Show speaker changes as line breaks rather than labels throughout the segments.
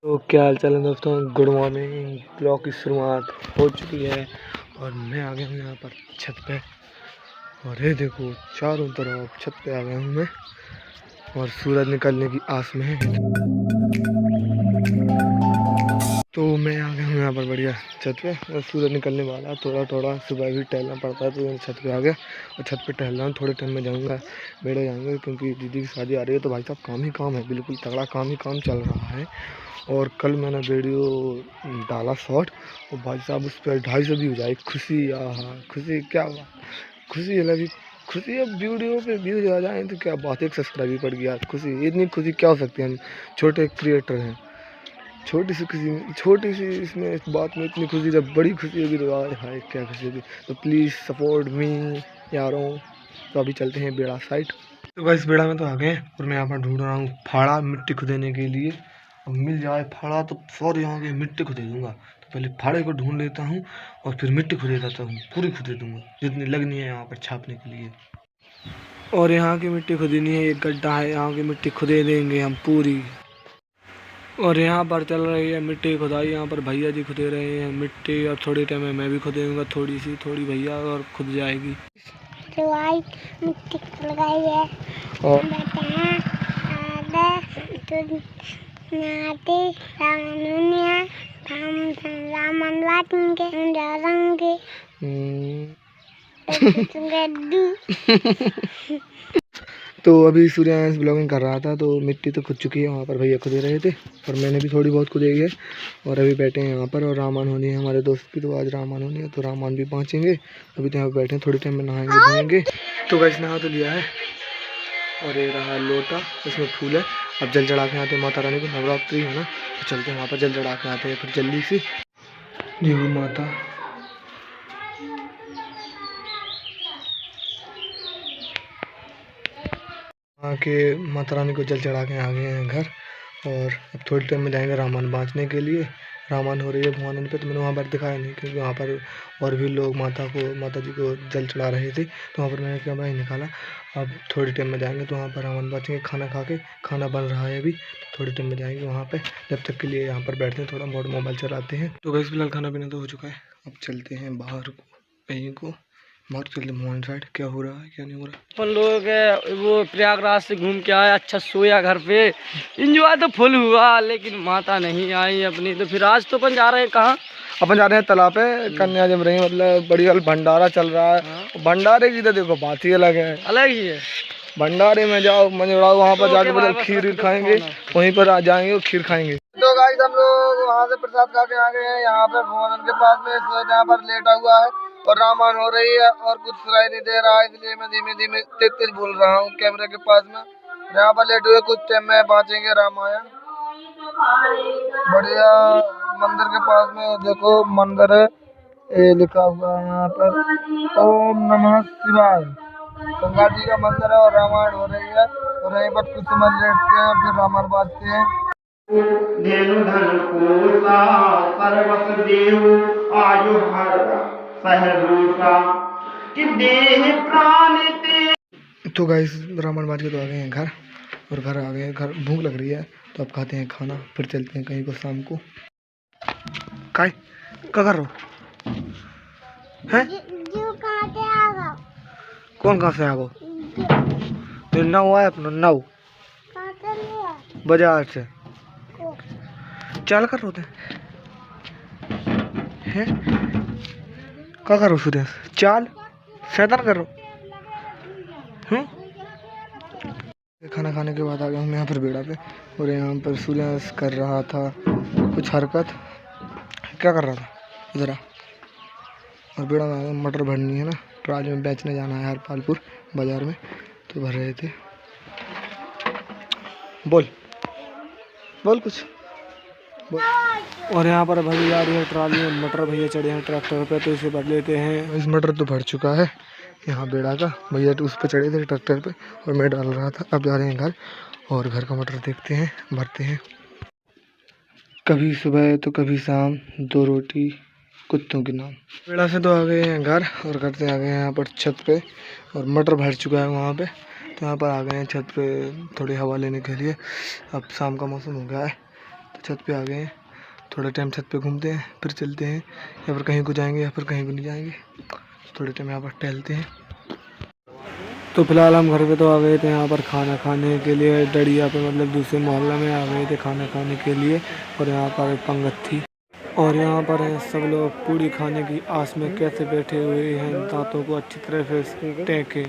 तो क्या हाल चाल है दोस्तों, गुड मॉर्निंग। ब्लॉग की शुरुआत हो चुकी है और मैं आ गया हूँ यहाँ पर छत पे। और ये देखो चारों तरफ छत पे आ गया हूँ मैं और सूरज निकलने की आस में है। तो मैं आ गया हूँ यहाँ पर बढ़िया छत पे और सूरज निकलने वाला। थोड़ा थोड़ा सुबह भी टहलना पड़ता है तो मैं छत पे आ गया और छत पे टहल रहा हूँ। थोड़े टाइम में जाऊँगा बेड़े जाएंगे क्योंकि दीदी की शादी आ रही है। तो भाई साहब काम ही काम है, बिल्कुल तगड़ा काम ही काम चल रहा है। और कल मैंने वीडियो डाला शॉर्ट और भाई साहब उस पर 250 व्यू जाए। खुशी, आहा खुशी, क्या बात, खुशी लगी। खुशी अब वीडियो पे व्यूज आ जाए तो क्या बात, एक सब्सक्राइब भी पड़ गया। खुशी, इतनी खुशी क्या हो सकती है, हम छोटे क्रिएटर हैं। छोटी सी खुशी, छोटी सी इसमें इस बात में इतनी खुशी, जब बड़ी खुशी होगी तो हाय क्या खुशी होगी। तो प्लीज़ सपोर्ट मी यारों। तो अभी चलते हैं बेड़ा साइड। तो बस बेड़ा में तो आ गए और मैं यहाँ पर ढूंढ रहा हूँ फाड़ा मिट्टी खुदेने के लिए। अब मिल जाए फाड़ा तो फौर यहाँ की मिट्टी खुदे दूंगा। तो पहले फाड़े को ढूंढ लेता हूँ और फिर मिट्टी खुदे देता हूँ, पूरी खुदे दूंगा जितनी लगनी है यहाँ पर छापने के लिए। और यहाँ की मिट्टी खुदनी है, एक गड्ढा है, यहाँ की मिट्टी खुदे देंगे हम पूरी। और यहाँ पर चल रही है मिट्टी खुदाई। यहाँ पर भैया जी खुदे रहे हैं मिट्टी और थोड़ी टाइम में मैं भी खुदेंगा, थोड़ी सी, थोड़ी भैया और खुद जाएगी। मिट्टी लगाई है और तो अभी सूर्यांश ब्लॉगिंग कर रहा था तो मिट्टी तो खुद चुकी है। वहाँ पर भैया खुदे रहे थे और मैंने भी थोड़ी बहुत खुदी है। और अभी बैठे हैं यहाँ पर और रामान होनी है हमारे दोस्त की, तो आज रामान होनी है तो रामान भी पहुँचेंगे। अभी तो यहाँ पर बैठे हैं, थोड़ी टाइम में नहाएंगे धोएंगे। तो वैसे नहा तो लिया है और ये रहा लोटा, इसमें फूल है। अब जल चढ़ा के आते हैं माता रानी को, नवरात्रि है ना, तो चलते हैं वहाँ पर जल चढ़ा के आते हैं फिर जल्दी से। ये वो माता, वहाँ के माता रानी को जल चढ़ा के आ गए हैं घर। और अब थोड़ी टाइम में जाएंगे रामान बाँचने के लिए। रामान हो रही है भगवान पे, तो मैंने वहाँ पर दिखाया नहीं क्योंकि वहाँ पर और भी लोग माता जी को जल चढ़ा रहे थे, तो वहाँ पर मैंने कैमरा ही निकाला। अब थोड़ी टाइम में जाएंगे तो वहाँ पर रामान बाँचेंगे। खाना खा के, खाना बन रहा है अभी, थोड़ी टाइम में जाएंगे वहाँ पे। जब तक के लिए यहाँ पर बैठते हैं, थोड़ा बहुत मोबाइल चलाते हैं। तो वैसे फिलहाल खाना पीना तो हो चुका है, अब चलते हैं बाहर को, कहीं को बाहर चलते मोहन साइड। क्या हो रहा है क्या नहीं हो रहा।
अपन लोग वो प्रयागराज से घूम के आए, अच्छा सोया घर पे, इंजॉय तो फुल हुआ, लेकिन माता नहीं आई अपनी। तो फिर आज तो अपन जा रहे हैं कहाँ?
अपन जा रहे हैं तालाब पे, कन्या जम रही है, मतलब बढ़िया भंडारा चल रहा है। भंडारे की तो देखो बात ही अलग है,
अलग ही है।
भंडारे में जाओ मजे उड़ाओ, वहाँ पर जाके मतलब खीर खाएंगे, वहीं पर आ जाएंगे और खीर खाएंगे। तो गाइस हम लोग वहाँ से प्रसाद खा के आ गए हैं यहाँ पर भवन के पास में, यहाँ पर लेटा हुआ है और रामायण हो रही है और कुछ सुनाई नहीं दे रहा है, इसलिए मैं धीमे धीमे तेज तेज बोल रहा हूँ कैमरे के पास में। यहाँ पर लेटे हुए कुछ टाइम में पहुँचेंगे रामायण। बढ़िया मंदिर के पास में देखो मंदिर है, ये लिखा हुआ है यहाँ पर ओम नमः शिवाय। गंगा जी का मंदिर है और रामायण हो रही है और यहीं पर कुछ समय लेटते हैं फिर रामायण बाजते हैं। तो गाइस रामायण बाज के तो आ गए हैं घर और घर आ गए, घर भूख लग रही है तो अब खाते हैं खाना, फिर चलते हैं कहीं को शाम को। काय क्या कर रहे हो हैं? कौन कहाँ से आ गो? तो नाव आया अपना, नाव बाजार से चाल कर रहे हैं। क्या करो सूर्य चाल शैतान कर रहे हो। खाना खाने के बाद आ गया हूँ यहाँ पर बेड़ा पे और यहाँ पर सूर्यास्त कर रहा था कुछ हरकत। क्या कर रहा था इधर आ। और बेड़ा में मटर भरनी है ना, ट्राली में बेचने जाना है हरपालपुर बाजार में, तो भर रहे थे। बोल बोल कुछ बोल। और यहाँ पर भरी जा रही है ट्राली में मटर, भैया चढ़े हैं ट्रैक्टर पे तो इसे भर लेते हैं। इस मटर तो भर चुका है यहाँ बेड़ा का, भैया तो उस पर चढ़े थे ट्रैक्टर पे और मैं डाल रहा था। अब जा रहे हैं घर और घर का मटर देखते हैं, भरते हैं। कभी सुबह तो कभी शाम, 2 रोटी कुत्तों के नाम। बेड़ा से तो आ गए हैं घर और घर से आ गए हैं यहाँ पर छत पे और मटर भर चुका है वहाँ पे, तो यहाँ पर आ गए हैं छत पे थोड़ी हवा लेने के लिए। अब शाम का मौसम हो गया है तो छत पे आ गए हैं, थोड़ा टाइम छत पे घूमते हैं, फिर चलते हैं, या फिर कहीं को जाएंगे या फिर कहीं को नहीं जाएंगे, थोड़े टाइम यहाँ पर टहलते हैं। तो फिलहाल हम घर पे तो आ गए थे यहाँ पर खाना खाने के लिए, डड़िया पे मतलब दूसरे मोहल्ला में आ गए थे खाना खाने के लिए। और यहाँ पर पंगत थी और यहाँ पर हैं सब लोग पूड़ी खाने की आस में कैसे बैठे हुए हैं, दांतों को अच्छी तरह से टेके।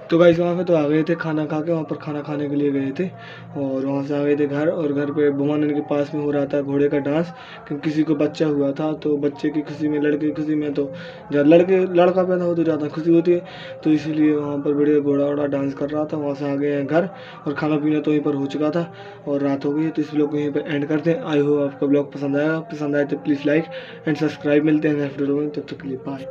तो गाइस वहाँ पे तो आ गए थे खाना खा के, वहाँ पर खाना खाने के लिए गए थे और वहाँ से आ गए थे घर। और घर पे बुमानन के पास में हो रहा था घोड़े का डांस, क्योंकि किसी को बच्चा हुआ था, तो बच्चे की खुशी में, लड़के की खुशी में, तो जब लड़का पैदा हो तो ज़्यादा खुशी होती है, तो इसीलिए वहाँ पर बढ़िया घोड़ा वोड़ा डांस कर रहा था। वहाँ से आ गए हैं घर और खाना पीना तो वहीं पर हो चुका था और रात हो गई, तो इस ब्लॉग को यहीं पर एंड करते हैं। आई होप आपका ब्लॉग पसंद आया तो प्लीज़ लाइक एंड सब्सक्राइब। मिलते हैं नेक्स्ट वीडियो में, तब तक के लिए बाय।